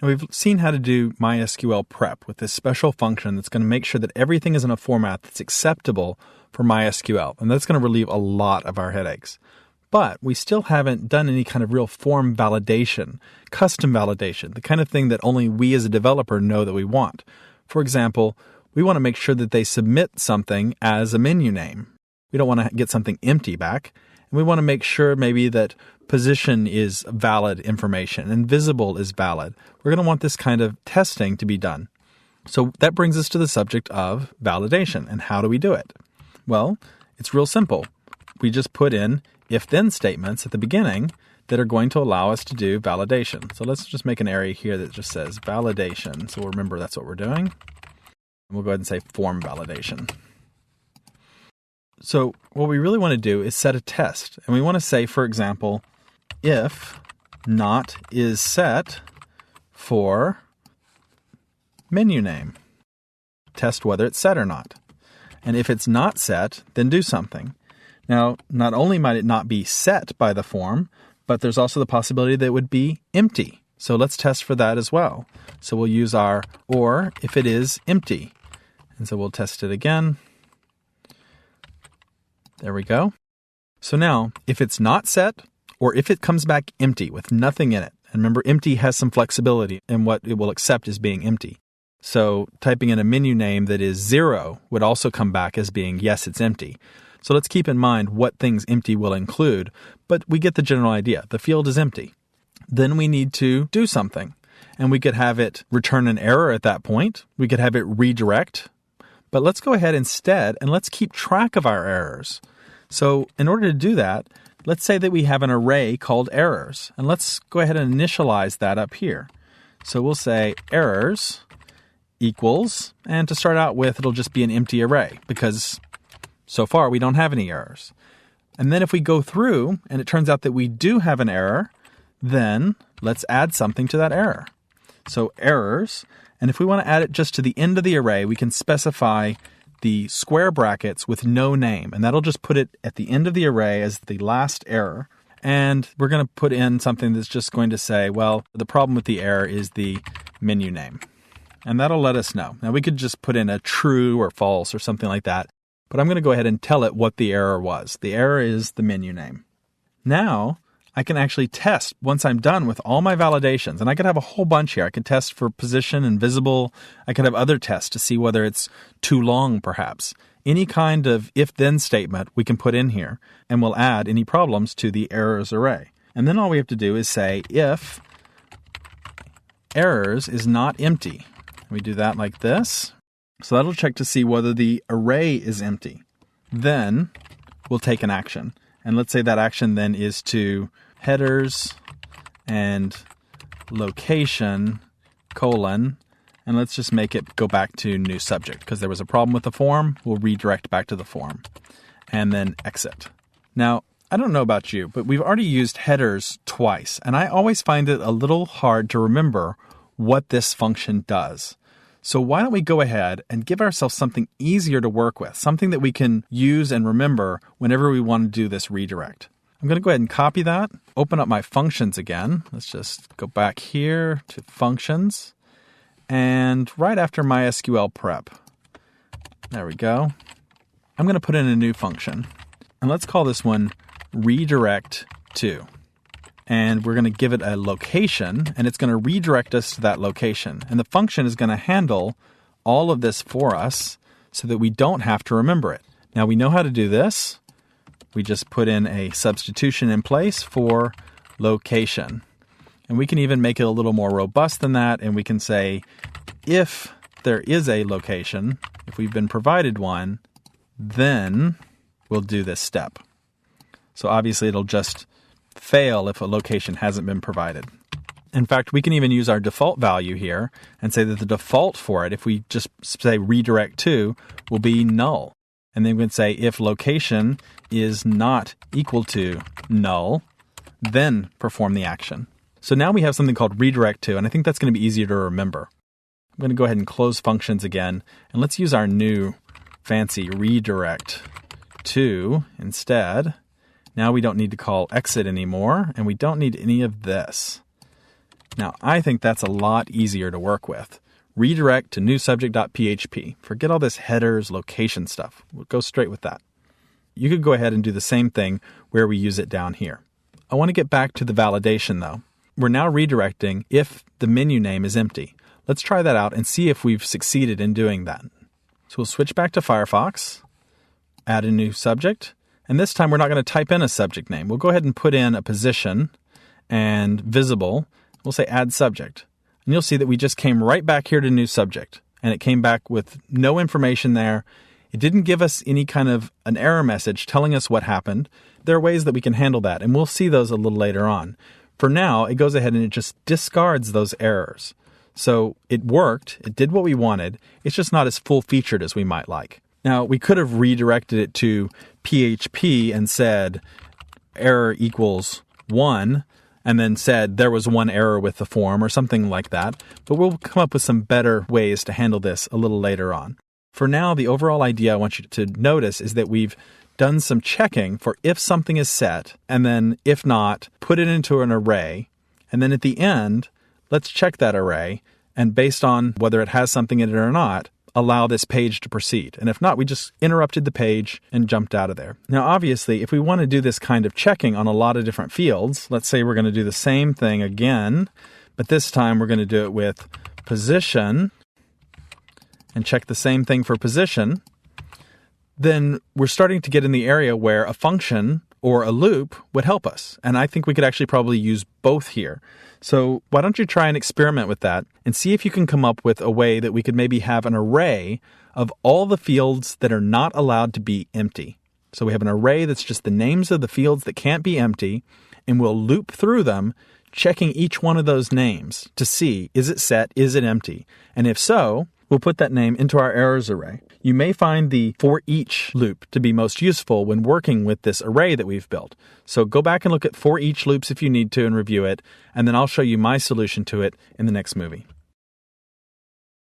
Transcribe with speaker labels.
Speaker 1: Now, we've seen how to do MySQL prep with this special function that's going to make sure that everything is in a format that's acceptable for MySQL, and that's going to relieve a lot of our headaches. But we still haven't done any kind of real form validation, custom validation, the kind of thing that only we as a developer know that we want. For example, we want to make sure that they submit something as a menu name. We don't want to get something empty back. And we want to make sure maybe that position is valid information and visible is valid. We're going to want this kind of testing to be done. So that brings us to the subject of validation. And how do we do it? Well, it's real simple. We just put in if-then statements at the beginning that are going to allow us to do validation. So let's just make an area here that just says validation. So remember that's what we're doing. And we'll go ahead and say form validation. So what we really want to do is set a test. And we want to say, for example, if not is set for menu name. Test whether it's set or not. And if it's not set, then do something. Now, not only might it not be set by the form, but there's also the possibility that it would be empty. So let's test for that as well. So we'll use our or if it is empty. And so we'll test it again. There we go. So now, if it's not set, or if it comes back empty with nothing in it, and remember, empty has some flexibility in what it will accept as being empty. So typing in a menu name that is 0 would also come back as being, yes, it's empty. So let's keep in mind what things empty will include, but we get the general idea. The field is empty. Then we need to do something, and we could have it return an error at that point. We could have it redirect. But let's go ahead instead and let's keep track of our errors. So in order to do that, let's say that we have an array called errors. And let's go ahead and initialize that up here. So we'll say errors equals, and to start out with, it'll just be an empty array because so far we don't have any errors. And then if we go through and it turns out that we do have an error, then let's add something to that error. So errors. And if we want to add it just to the end of the array, we can specify the square brackets with no name. And that'll just put it at the end of the array as the last error. And we're going to put in something that's just going to say, well, the problem with the error is the menu name. And that'll let us know. Now, we could just put in a true or false or something like that. But I'm going to go ahead and tell it what the error was. The error is the menu name. Now, I can actually test once I'm done with all my validations. And I could have a whole bunch here. I could test for position and visible. I could have other tests to see whether it's too long, perhaps. Any kind of if-then statement we can put in here, and we'll add any problems to the errors array. And then all we have to do is say if errors is not empty. We do that like this. So that'll check to see whether the array is empty. Then we'll take an action. And let's say that action then is to headers and location, and let's just make it go back to new subject because there was a problem with the form. We'll redirect back to the form and then exit. Now, I don't know about you, but we've already used headers twice, and I always find it a little hard to remember what this function does. So why don't we go ahead and give ourselves something easier to work with, something that we can use and remember whenever we want to do this redirect. I'm going to go ahead and copy that, open up my functions again. Let's just go back here to functions, and right after MySQL prep. There we go. I'm going to put in a new function, and let's call this one redirect to. And we're going to give it a location, and it's going to redirect us to that location. And the function is going to handle all of this for us so that we don't have to remember it. Now, we know how to do this. We just put in a substitution in place for location. And we can even make it a little more robust than that, and we can say if there is a location, if we've been provided one, then we'll do this step. So obviously it'll just fail if a location hasn't been provided. In fact, we can even use our default value here and say that the default for it, if we just say redirect to, will be null. And then we can say if location is not equal to null, then perform the action. So now we have something called redirect to, and I think that's going to be easier to remember. I'm going to go ahead and close functions again, and let's use our new fancy redirect to instead. Now we don't need to call exit anymore, and we don't need any of this. Now, I think that's a lot easier to work with. Redirect to newSubject.php. Forget all this headers, location stuff. We'll go straight with that. You could go ahead and do the same thing where we use it down here. I want to get back to the validation though. We're now redirecting if the menu name is empty. Let's try that out and see if we've succeeded in doing that. So we'll switch back to Firefox, add a new subject, and this time we're not going to type in a subject name. We'll go ahead and put in a position and visible. We'll say add subject. And you'll see that we just came right back here to new subject. And it came back with no information there. It didn't give us any kind of an error message telling us what happened. There are ways that we can handle that, and we'll see those a little later on. For now, it goes ahead and it just discards those errors. So it worked. It did what we wanted. It's just not as full-featured as we might like. Now, we could have redirected it to PHP and said error equals 1, and then said there was one error with the form or something like that. But we'll come up with some better ways to handle this a little later on. For now, the overall idea I want you to notice is that we've done some checking for if something is set, and then if not, put it into an array. And then at the end, let's check that array, and based on whether it has something in it or not, allow this page to proceed. And if not, we just interrupted the page and jumped out of there. Now, obviously, if we want to do this kind of checking on a lot of different fields, let's say we're going to do the same thing again, but this time we're going to do it with position and check the same thing for position, then we're starting to get in the area where a function or a loop would help us. And I think we could actually probably use both here. So why don't you try and experiment with that and see if you can come up with a way that we could maybe have an array of all the fields that are not allowed to be empty. So we have an array that's just the names of the fields that can't be empty, and we'll loop through them, checking each one of those names to see, is it set, is it empty? And if so, we'll put that name into our errors array. You may find the for each loop to be most useful when working with this array that we've built. So go back and look at for each loops if you need to and review it, and then I'll show you my solution to it in the next movie.